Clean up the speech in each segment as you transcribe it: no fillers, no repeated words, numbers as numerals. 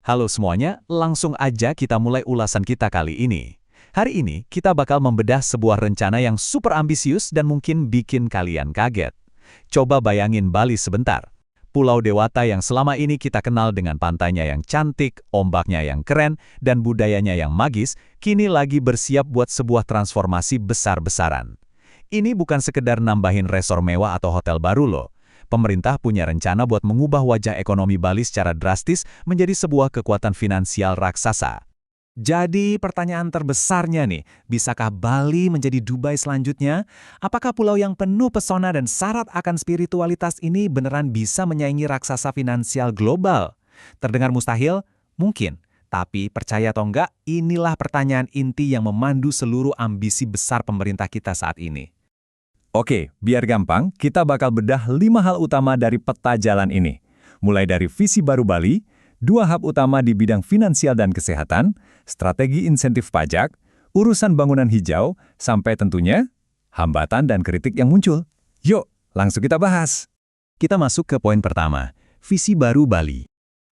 Halo semuanya, langsung aja kita mulai ulasan kita kali ini. Hari ini kita bakal membedah sebuah rencana yang super ambisius dan mungkin bikin kalian kaget. Coba bayangin Bali sebentar. Pulau Dewata yang selama ini kita kenal dengan pantainya yang cantik, ombaknya yang keren, dan budayanya yang magis, kini lagi bersiap buat sebuah transformasi besar-besaran. Ini bukan sekedar nambahin resor mewah atau hotel baru loh. Pemerintah punya rencana buat mengubah wajah ekonomi Bali secara drastis menjadi sebuah kekuatan finansial raksasa. Jadi pertanyaan terbesarnya nih, bisakah Bali menjadi Dubai selanjutnya? Apakah pulau yang penuh pesona dan syarat akan spiritualitas ini beneran bisa menyaingi raksasa finansial global? Terdengar mustahil? Mungkin. Tapi percaya atau enggak, inilah pertanyaan inti yang memandu seluruh ambisi besar pemerintah kita saat ini. Oke, biar gampang, kita bakal bedah 5 hal utama dari peta jalan ini. Mulai dari visi baru Bali, 2 hub utama di bidang finansial dan kesehatan, strategi insentif pajak, urusan bangunan hijau, sampai tentunya hambatan dan kritik yang muncul. Yuk, langsung kita bahas. Kita masuk ke poin pertama, visi baru Bali.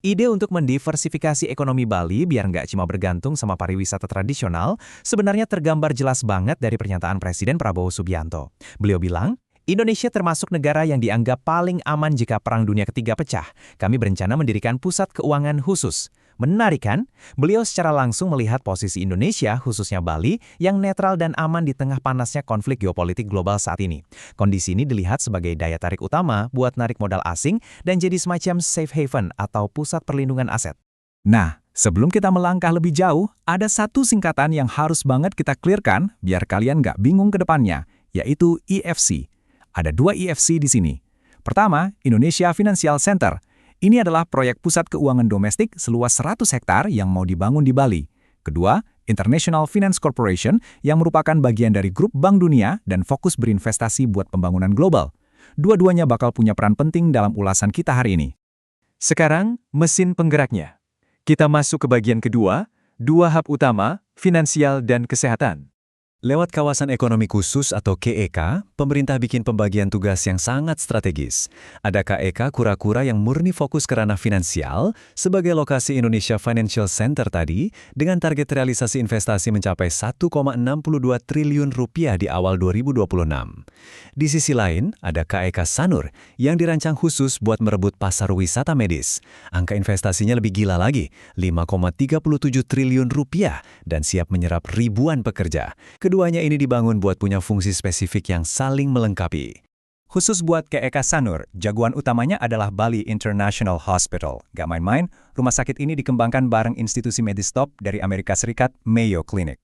Ide untuk mendiversifikasi ekonomi Bali biar nggak cuma bergantung sama pariwisata tradisional, sebenarnya tergambar jelas banget dari pernyataan Presiden Prabowo Subianto. Beliau bilang, Indonesia termasuk negara yang dianggap paling aman jika Perang Dunia Ketiga pecah. Kami berencana mendirikan pusat keuangan khusus. Menarik kan? Beliau secara langsung melihat posisi Indonesia, khususnya Bali, yang netral dan aman di tengah panasnya konflik geopolitik global saat ini. Kondisi ini dilihat sebagai daya tarik utama buat narik modal asing dan jadi semacam safe haven atau pusat perlindungan aset. Nah, sebelum kita melangkah lebih jauh, ada satu singkatan yang harus banget kita clearkan biar kalian nggak bingung ke depannya, yaitu IFC. Ada 2 IFC di sini. Pertama, Indonesia Financial Center. Ini adalah proyek pusat keuangan domestik seluas 100 hektar yang mau dibangun di Bali. Kedua, International Finance Corporation yang merupakan bagian dari grup Bank Dunia dan fokus berinvestasi buat pembangunan global. Dua-duanya bakal punya peran penting dalam ulasan kita hari ini. Sekarang, mesin penggeraknya. Kita masuk ke bagian kedua, 2 hub utama, finansial dan kesehatan. Lewat kawasan ekonomi khusus atau KEK, pemerintah bikin pembagian tugas yang sangat strategis. Ada KEK kura-kura yang murni fokus ke ranah finansial sebagai lokasi Indonesia Financial Center tadi dengan target realisasi investasi mencapai 1,62 triliun rupiah di awal 2026. Di sisi lain, ada KEK Sanur yang dirancang khusus buat merebut pasar wisata medis. Angka investasinya lebih gila lagi, 5,37 triliun rupiah dan siap menyerap ribuan pekerja. Keduanya ini dibangun buat punya fungsi spesifik yang saling melengkapi. Khusus buat KEK Sanur, jagoan utamanya adalah Bali International Hospital. Gak main-main, rumah sakit ini dikembangkan bareng institusi medis top dari Amerika Serikat, Mayo Clinic.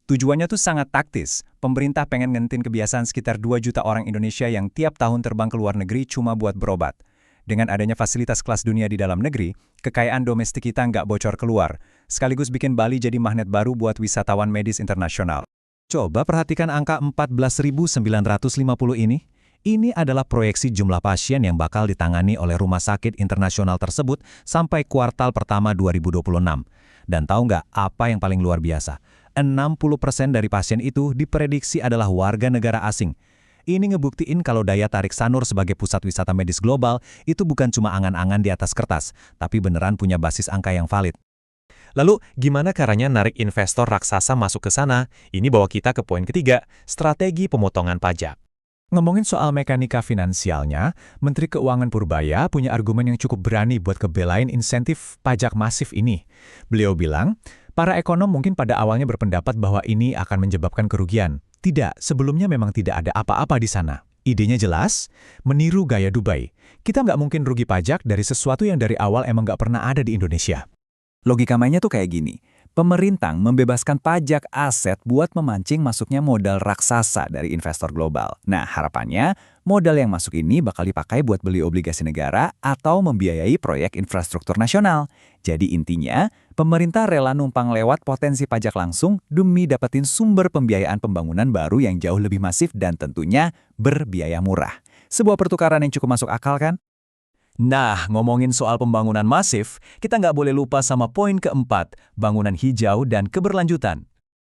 Tujuannya tuh sangat taktis. Pemerintah pengen ngentin kebiasaan sekitar 2 juta orang Indonesia yang tiap tahun terbang ke luar negeri cuma buat berobat. Dengan adanya fasilitas kelas dunia di dalam negeri, kekayaan domestik kita nggak bocor keluar, sekaligus bikin Bali jadi magnet baru buat wisatawan medis internasional. Coba perhatikan angka 14.950 ini. Ini adalah proyeksi jumlah pasien yang bakal ditangani oleh rumah sakit internasional tersebut sampai kuartal pertama 2026. Dan tahu nggak apa yang paling luar biasa? 60% dari pasien itu diprediksi adalah warga negara asing. Ini ngebuktiin kalau daya tarik Sanur sebagai pusat wisata medis global itu bukan cuma angan-angan di atas kertas, tapi beneran punya basis angka yang valid. Lalu, gimana caranya narik investor raksasa masuk ke sana? Ini bawa kita ke poin ketiga, strategi pemotongan pajak. Ngomongin soal mekanika finansialnya, Menteri Keuangan Purbaya punya argumen yang cukup berani buat kebelain insentif pajak masif ini. Beliau bilang, para ekonom mungkin pada awalnya berpendapat bahwa ini akan menyebabkan kerugian. Tidak, sebelumnya memang tidak ada apa-apa di sana. Idenya jelas, meniru gaya Dubai. Kita nggak mungkin rugi pajak dari sesuatu yang dari awal emang nggak pernah ada di Indonesia. Logika mainnya tuh kayak gini, pemerintah membebaskan pajak aset buat memancing masuknya modal raksasa dari investor global. Nah, harapannya, modal yang masuk ini bakal dipakai buat beli obligasi negara atau membiayai proyek infrastruktur nasional. Jadi intinya, pemerintah rela numpang lewat potensi pajak langsung demi dapetin sumber pembiayaan pembangunan baru yang jauh lebih masif dan tentunya berbiaya murah. Sebuah pertukaran yang cukup masuk akal kan? Nah, ngomongin soal pembangunan masif, kita nggak boleh lupa sama poin keempat, bangunan hijau dan keberlanjutan.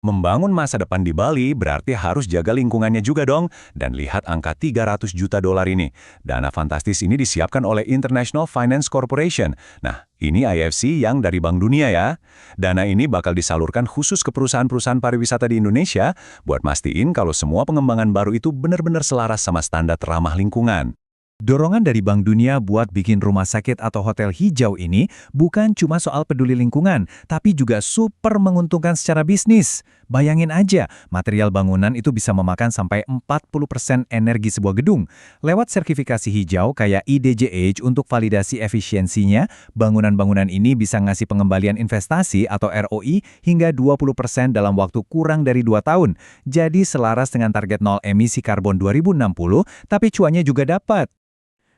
Membangun masa depan di Bali berarti harus jaga lingkungannya juga dong. Dan lihat angka 300 juta dolar ini. Dana fantastis ini disiapkan oleh International Finance Corporation. Nah, ini IFC yang dari Bank Dunia ya. Dana ini bakal disalurkan khusus ke perusahaan-perusahaan pariwisata di Indonesia buat mastiin kalau semua pengembangan baru itu benar-benar selaras sama standar ramah lingkungan. Dorongan dari Bank Dunia buat bikin rumah sakit atau hotel hijau ini bukan cuma soal peduli lingkungan, tapi juga super menguntungkan secara bisnis. Bayangin aja, material bangunan itu bisa memakan sampai 40% energi sebuah gedung. Lewat sertifikasi hijau kayak IDGH untuk validasi efisiensinya, bangunan-bangunan ini bisa ngasih pengembalian investasi atau ROI hingga 20% dalam waktu kurang dari 2 tahun. Jadi selaras dengan target nol emisi karbon 2060, tapi cuannya juga dapat.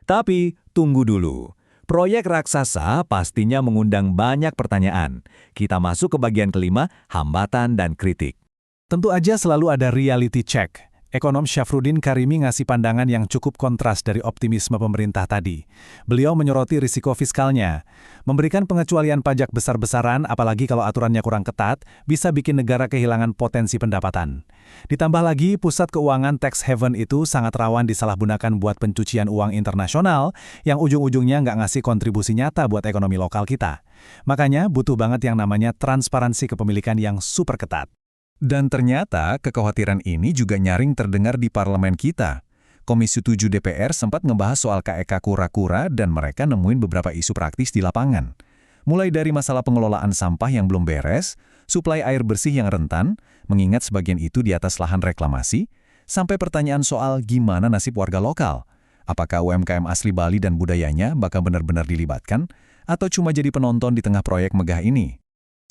Tapi, tunggu dulu. Proyek raksasa pastinya mengundang banyak pertanyaan. Kita masuk ke bagian kelima, hambatan dan kritik. Tentu aja selalu ada reality check. Ekonom Syafruddin Karimi ngasih pandangan yang cukup kontras dari optimisme pemerintah tadi. Beliau menyoroti risiko fiskalnya. Memberikan pengecualian pajak besar-besaran, apalagi kalau aturannya kurang ketat, bisa bikin negara kehilangan potensi pendapatan. Ditambah lagi, pusat keuangan tax haven itu sangat rawan disalahgunakan buat pencucian uang internasional, yang ujung-ujungnya nggak ngasih kontribusi nyata buat ekonomi lokal kita. Makanya butuh banget yang namanya transparansi kepemilikan yang super ketat. Dan ternyata kekhawatiran ini juga nyaring terdengar di parlemen kita. Komisi 7 DPR sempat ngebahas soal KEK kura-kura dan mereka nemuin beberapa isu praktis di lapangan. Mulai dari masalah pengelolaan sampah yang belum beres, suplai air bersih yang rentan, mengingat sebagian itu di atas lahan reklamasi, sampai pertanyaan soal gimana nasib warga lokal. Apakah UMKM asli Bali dan budayanya bakal benar-benar dilibatkan, atau cuma jadi penonton di tengah proyek megah ini?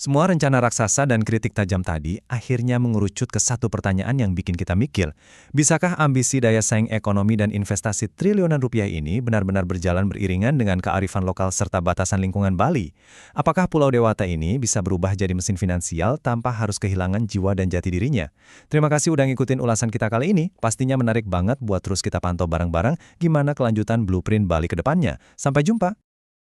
Semua rencana raksasa dan kritik tajam tadi akhirnya mengerucut ke satu pertanyaan yang bikin kita mikir. Bisakah ambisi daya saing ekonomi dan investasi triliunan rupiah ini benar-benar berjalan beriringan dengan kearifan lokal serta batasan lingkungan Bali? Apakah Pulau Dewata ini bisa berubah jadi mesin finansial tanpa harus kehilangan jiwa dan jati dirinya? Terima kasih udah ngikutin ulasan kita kali ini. Pastinya menarik banget buat terus kita pantau bareng-bareng gimana kelanjutan blueprint Bali ke depannya. Sampai jumpa!